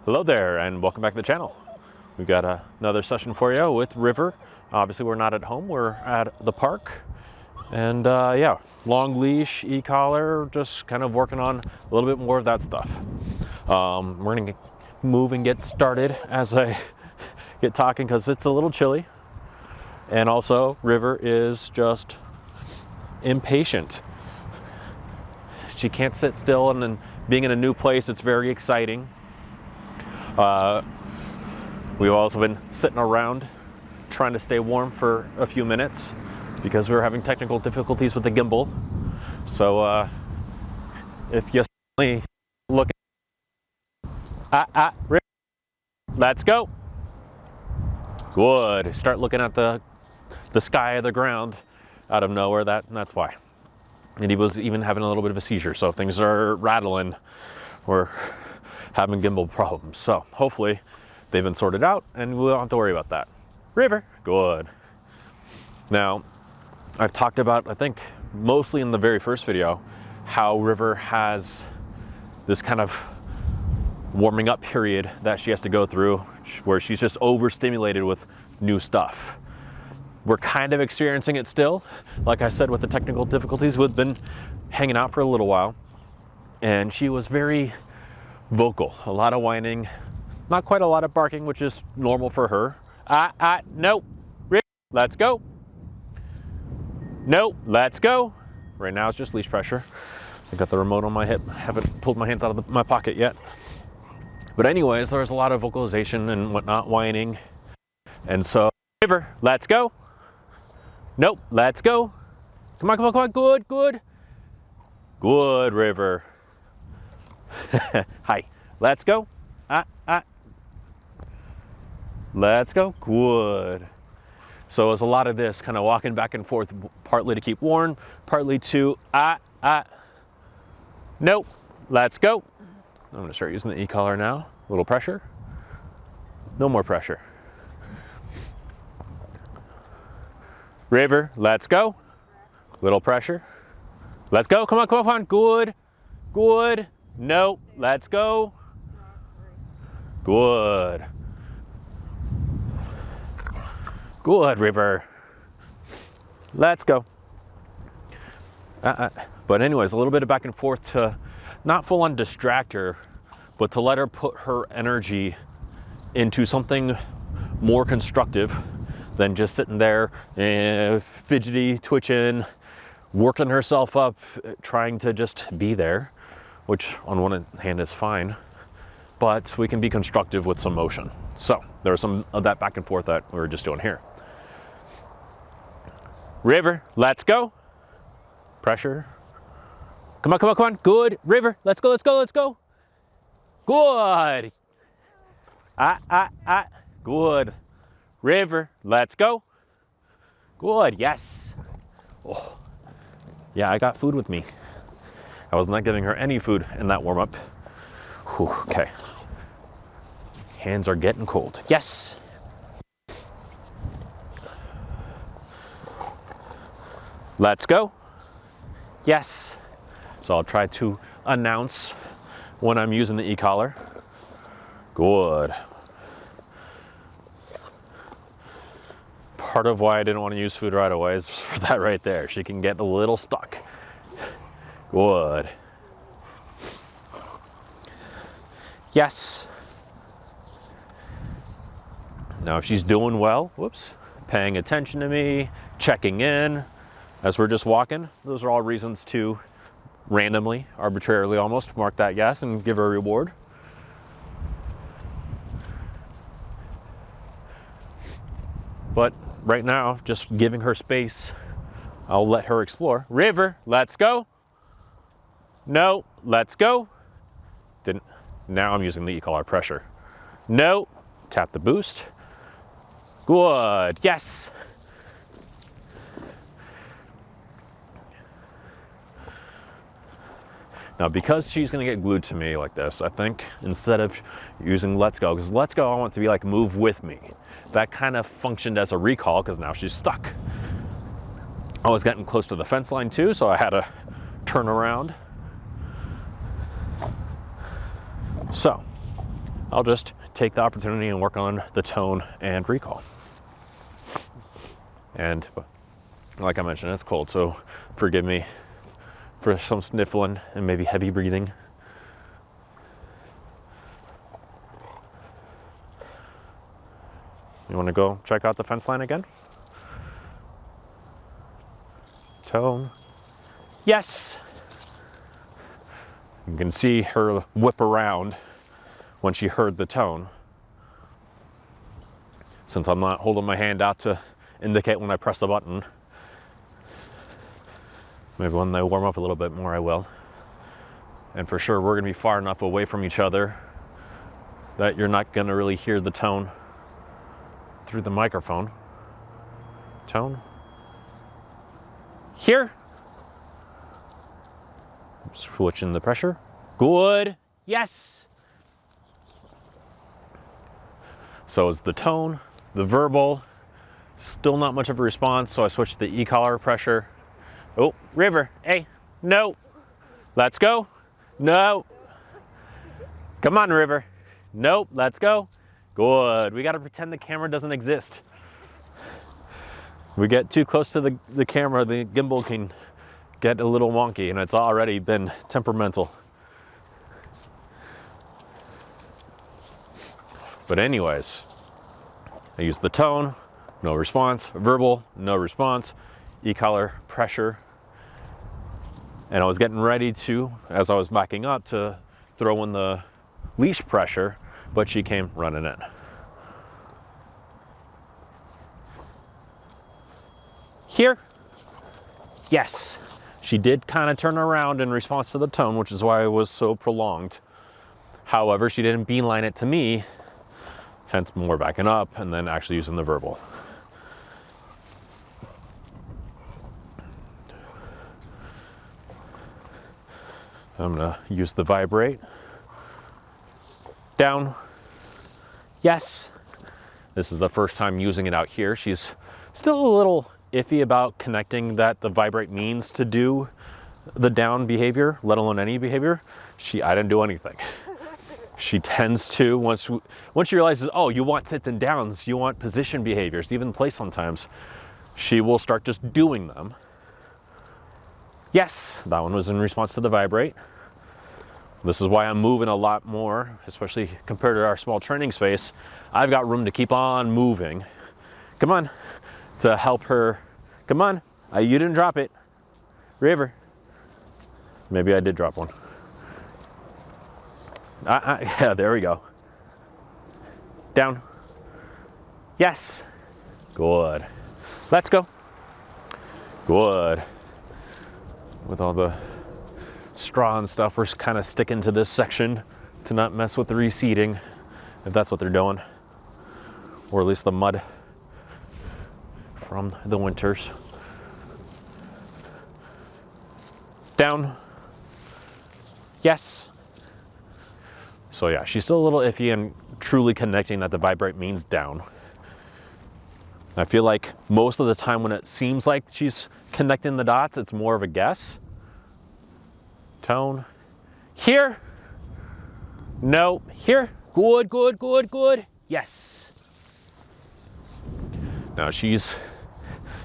Hello there and welcome back to the channel. We've got another session for you with River. Obviously we're not at home, we're at the park. And yeah, long leash, e-collar, just kind of working on a little bit more of that stuff. We're gonna move and get started as I get talking because it's a little chilly. And also River is just impatient. She can't sit still, and then being in a new place, it's very exciting. We've also been sitting around trying to stay warm for a few minutes because we were having technical difficulties with the gimbal. So if you only look at let's go. Good. Start looking at the sky or the ground out of nowhere. That's why. And he was even having a little bit of a seizure. So if things are rattling, we're having gimbal problems. So hopefully they've been sorted out and we don't have to worry about that. River, good. Now, I've talked about, I think mostly in the very first video, how River has this kind of warming up period that she has to go through where she's just overstimulated with new stuff. We're kind of experiencing it still. Like I said, with the technical difficulties, we've been hanging out for a little while and she was very vocal, a lot of whining, not quite a lot of barking, which is normal for her. No, let's go. No, let's go. Right now it's just leash pressure. I got the remote on my hip. Haven't pulled my hands out of my pocket yet. But anyways, there was a lot of vocalization and whatnot, whining. And so, River, let's go. Nope, let's go. Come on, come on, come on, good, good. Good, River. Hi, let's go. Let's go, good. So it's a lot of this kind of walking back and forth, partly to keep warm, partly to, nope, let's go. I'm gonna start using the e-collar now. A little pressure, no more pressure. River, let's go. Little pressure. Let's go, come on, come on, come on, good, good. No, let's go. Good. Good, River. Let's go. But anyways, a little bit of back and forth to not full on distract her, but to let her put her energy into something more constructive than just sitting there fidgety, twitching, working herself up, trying to just be there, which on one hand is fine, but we can be constructive with some motion. So there's some of that back and forth that we were just doing here. River, let's go. Pressure. Come on, come on, come on. Good. River, let's go, let's go, let's go. Good. Good. River, let's go. Good, yes. Oh. Yeah, I got food with me. I was not giving her any food in that warm-up. Okay. Hands are getting cold. Yes. Let's go. Yes. So I'll try to announce when I'm using the e-collar. Good. Part of why I didn't want to use food right away is for that right there. She can get a little stuck. Good. Yes. Now if she's doing well, whoops, paying attention to me, checking in as we're just walking, those are all reasons to randomly, arbitrarily almost, mark that yes and give her a reward. But right now, just giving her space, I'll let her explore. River, let's go. No, let's go. Didn't. Now I'm using the e-collar pressure. No, tap the boost. Good, yes. Now, because she's gonna get glued to me like this, I think instead of using let's go, because let's go I want it to be like move with me. That kind of functioned as a recall because now she's stuck. I was getting close to the fence line too, so I had to turn around. So I'll just take the opportunity and work on the tone and recall. And like I mentioned, it's cold, so forgive me for some sniffling and maybe heavy breathing. You want to go check out the fence line again? Tone. Yes! You can see her whip around when she heard the tone. Since I'm not holding my hand out to indicate when I press the button. Maybe when they warm up a little bit more, I will. And for sure, we're gonna be far enough away from each other that you're not gonna really hear the tone through the microphone. Tone. Here. Switching the pressure. Good. Yes. So it's the tone, the verbal, still not much of a response, so I switched to the e-collar pressure. Oh, River, hey, no. Let's go. No. Come on, River. Nope, let's go. Good. We gotta pretend the camera doesn't exist. We get too close to the camera, the gimbal can get a little wonky, and it's already been temperamental. But anyways, I use the tone, no response, verbal, no response, e-collar pressure. And I was getting ready to, as I was backing up, to throw in the leash pressure, but she came running in. Here, yes. She did kind of turn around in response to the tone, which is why it was so prolonged. However, she didn't beeline it to me, hence more backing up and then actually using the verbal. I'm gonna use the vibrate. Down. Yes. This is the first time using it out here. She's still a little iffy about connecting that the vibrate means to do the down behavior, let alone any behavior. I didn't do anything. She tends to, once she realizes, oh, you want sit and downs, you want position behaviors, even play sometimes, she will start just doing them. Yes, that one was in response to the vibrate. This is why I'm moving a lot more, especially compared to our small training space. I've got room to keep on moving. Come on, to help her. Come on, you didn't drop it. River. Maybe I did drop one. Yeah, there we go. Down. Yes. Good. Let's go. Good. With all the straw and stuff, we're kind of sticking to this section to not mess with the reseeding, if that's what they're doing. Or at least the mud from the winters. Down. Yes. So yeah, she's still a little iffy and truly connecting that the vibrate means down. I feel like most of the time when it seems like she's connecting the dots, it's more of a guess. Tone. Here. No. Here. Good, good, good, good. Yes. Now you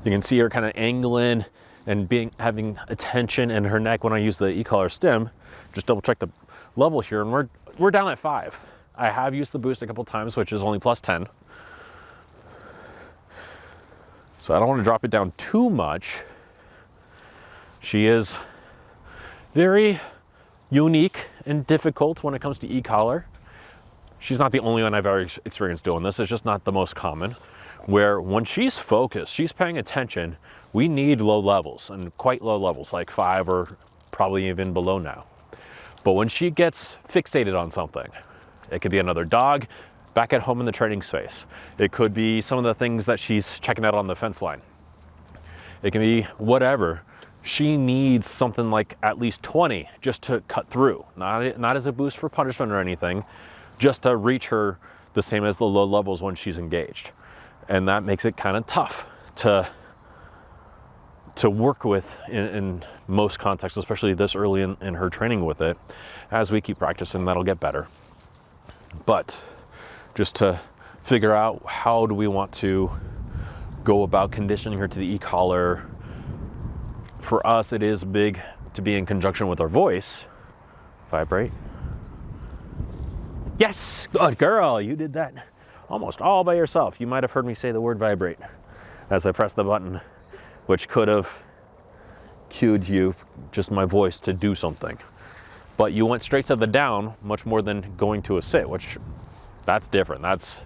can see her kind of angling and having attention in her neck when I use the e-collar stim. Just double check the level here, and we're down at 5. I have used the boost a couple times, which is only plus 10. So I don't want to drop it down too much. She is very unique and difficult when it comes to e-collar. She's not the only one I've ever experienced doing this. It's just not the most common. Where when she's focused, she's paying attention, we need low levels, and quite low levels, like 5 or probably even below now. But when she gets fixated on something, it could be another dog back at home in the training space. It could be some of the things that she's checking out on the fence line. It can be whatever. She needs something like at least 20 just to cut through. Not as a boost for punishment or anything, just to reach her the same as the low levels when she's engaged. And that makes it kind of tough to work with in most contexts, especially this early in her training with it. As we keep practicing, that'll get better. But just to figure out how do we want to go about conditioning her to the e-collar. For us, it is big to be in conjunction with our voice. Vibrate. Yes, good girl, you did that almost all by yourself. You might have heard me say the word vibrate as I pressed the button, which could have cued you, just my voice, to do something. But you went straight to the down much more than going to a sit, which that's different. That's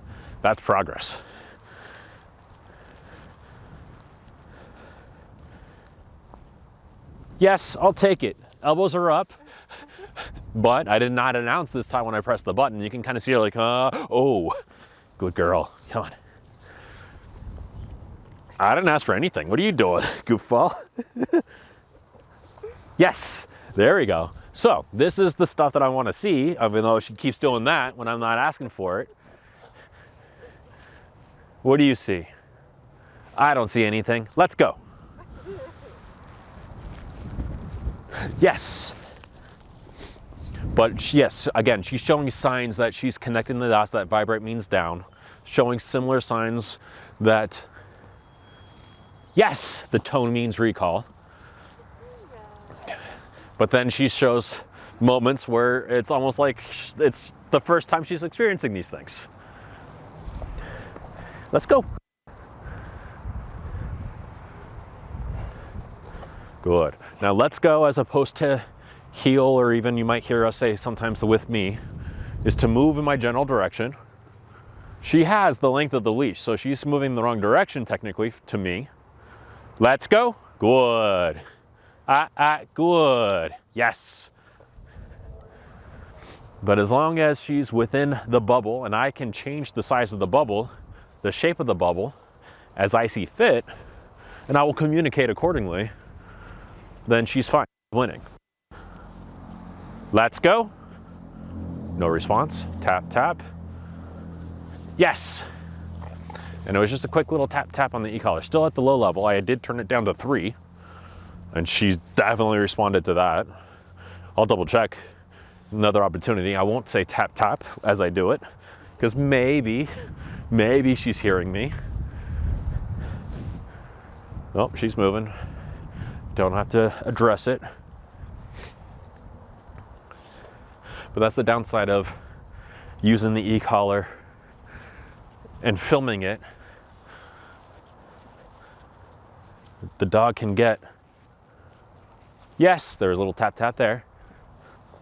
progress. Yes, I'll take it. Elbows are up. But I did not announce this time when I pressed the button. You can kind of see her like, oh, good girl. Come on. I didn't ask for anything. What are you doing, goofball? Yes, there we go. So this is the stuff that I want to see, even though she keeps doing that when I'm not asking for it. What do you see? I don't see anything. Let's go. Yes. But yes, again, she's showing signs that she's connecting the dots that vibrate means down, showing similar signs that, yes, the tone means recall. But then she shows moments where it's almost like it's the first time she's experiencing these things. Let's go. Good. Now let's go, as opposed to heel, or even you might hear us say sometimes with me, is to move in my general direction. She has the length of the leash, so she's moving in the wrong direction technically to me. Let's go. Good. Good. Yes. But as long as she's within the bubble and I can change the size of the bubble, the shape of the bubble, as I see fit, and I will communicate accordingly, then she's fine, winning. Let's go. No response. Tap, tap. Yes. And it was just a quick little tap, tap on the e-collar. Still at the low level. I did turn it down to 3. And she definitely responded to that. I'll double check. Another opportunity. I won't say tap, tap as I do it, because maybe she's hearing me. Oh, she's moving. Don't have to address it. But that's the downside of using the e-collar and filming it. The dog can get, yes, there's a little tap tap there.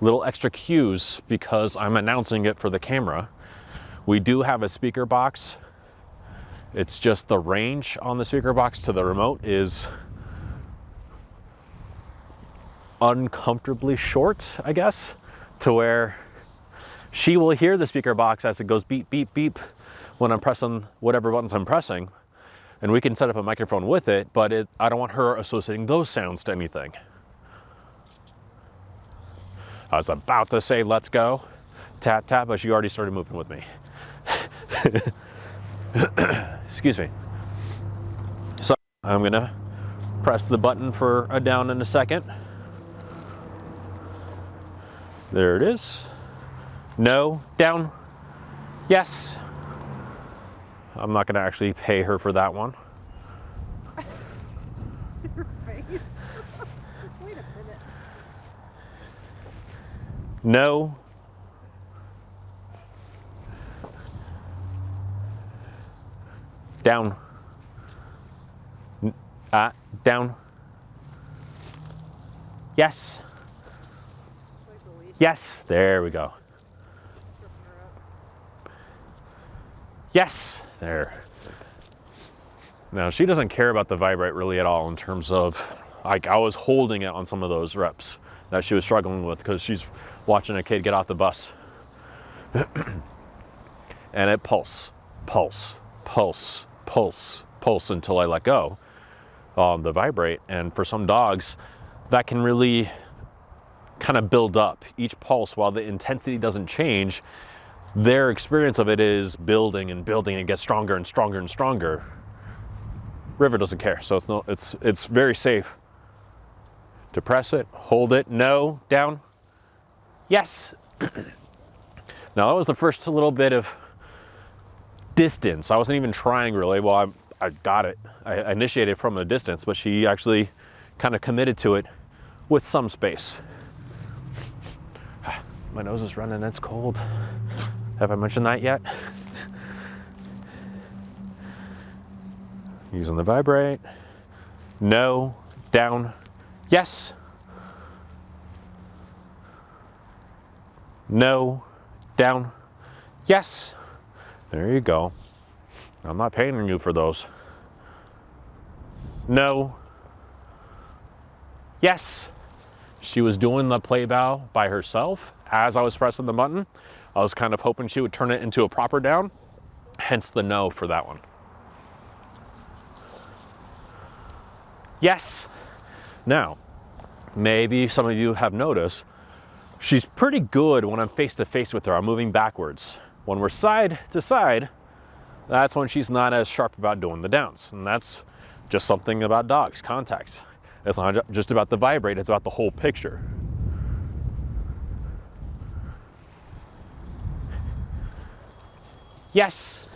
Little extra cues because I'm announcing it for the camera. We do have a speaker box. It's just the range on the speaker box to the remote is uncomfortably short, I guess, to where she will hear the speaker box as it goes beep, beep, beep when I'm pressing whatever buttons I'm pressing. And we can set up a microphone with it, but I don't want her associating those sounds to anything. I was about to say, let's go, tap, tap, but she already started moving with me. Excuse me. So I'm gonna press the button for a down in a second. There it is. No, down. Yes. I'm not gonna actually pay her for that one. Your face. Wait a minute. No. Down. Down. Yes. Yes. There we go. Yes. There. Now she doesn't care about the vibrate really at all in terms of, like, I was holding it on some of those reps that she was struggling with because she's watching a kid get off the bus. And it pulse, pulse, pulse, pulse, pulse until I let go the vibrate. And for some dogs, that can really kind of build up each pulse. While the intensity doesn't change, their experience of it is building and building and gets stronger and stronger and stronger. River doesn't care, so it's very safe to press it, hold it, no, down, yes. Now Now that was the first little bit of distance. I wasn't even trying really. Well, I got it. I initiated from a distance, but she actually kind of committed to it with some space. My nose is running, it's cold. Have I mentioned that yet? Using the vibrate. No, down, yes. No, down, yes. There you go. I'm not paying you for those. No, yes. She was doing the play bow by herself as I was pressing the button. I was kind of hoping she would turn it into a proper down, hence the no for that one. Yes. Now, maybe some of you have noticed, she's pretty good when I'm face to face with her. I'm moving backwards. When we're side to side, that's when she's not as sharp about doing the downs. And that's just something about dogs, context. It's not just about the vibrate, it's about the whole picture. Yes.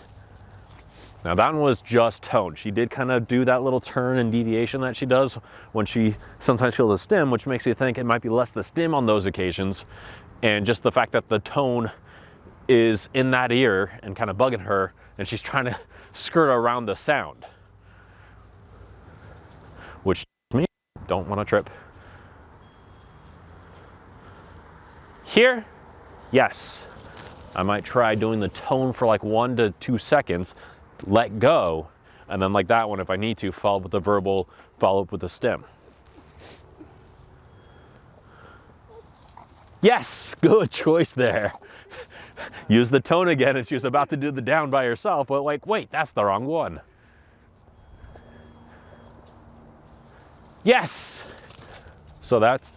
Now that one was just tone. She did kind of do that little turn and deviation that she does when she sometimes feels the stim, which makes me think it might be less the stim on those occasions, and just the fact that the tone is in that ear and kind of bugging her, and she's trying to skirt around the sound. Which me, don't want to trip. Here, yes. I might try doing the tone for like 1 to 2 seconds, let go, and then like that one, if I need to, follow up with the verbal, follow up with the stem. Yes, good choice there. Use the tone again, and she was about to do the down by herself, but like, wait, that's the wrong one. Yes. So that's,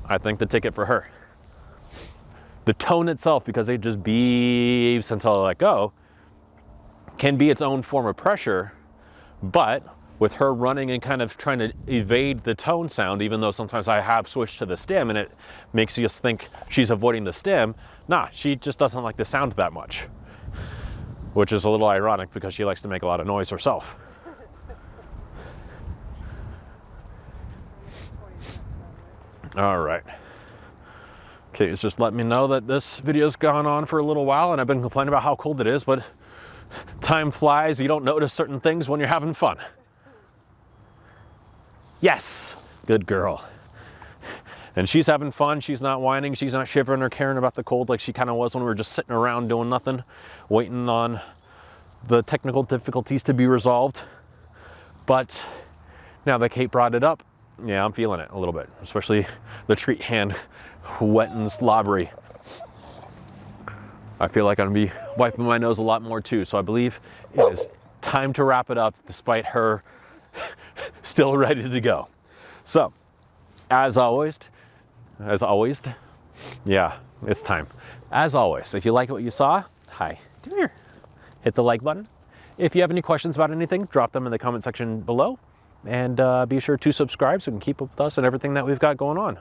I think, the ticket for her. The tone itself, because it just beeps until I let go, can be its own form of pressure, but with her running and kind of trying to evade the tone sound, even though sometimes I have switched to the stem and it makes you think she's avoiding the stem, nah, she just doesn't like the sound that much, which is a little ironic because she likes to make a lot of noise herself. All right. Okay, it's just letting me know that this video's gone on for a little while and I've been complaining about how cold it is, but time flies. You don't notice certain things when you're having fun. Yes, good girl. And she's having fun. She's not whining. She's not shivering or caring about the cold like she kind of was when we were just sitting around doing nothing, waiting on the technical difficulties to be resolved. But now that Kate brought it up, yeah, I'm feeling it a little bit, especially the treat hand wet and slobbery. I feel like I'm gonna be wiping my nose a lot more too, so I believe it is time to wrap it up despite her still ready to go. So, as always, yeah, it's time. As always, if you like what you saw, hi, come here. Hit the like button. If you have any questions about anything, drop them in the comment section below. And be sure to subscribe so you can keep up with us and everything that we've got going on.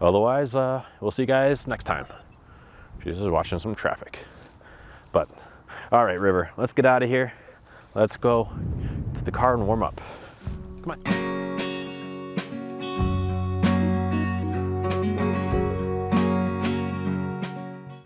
Otherwise, we'll see you guys next time. She's just watching some traffic. But, all right, River, let's get out of here. Let's go to the car and warm up. Come on.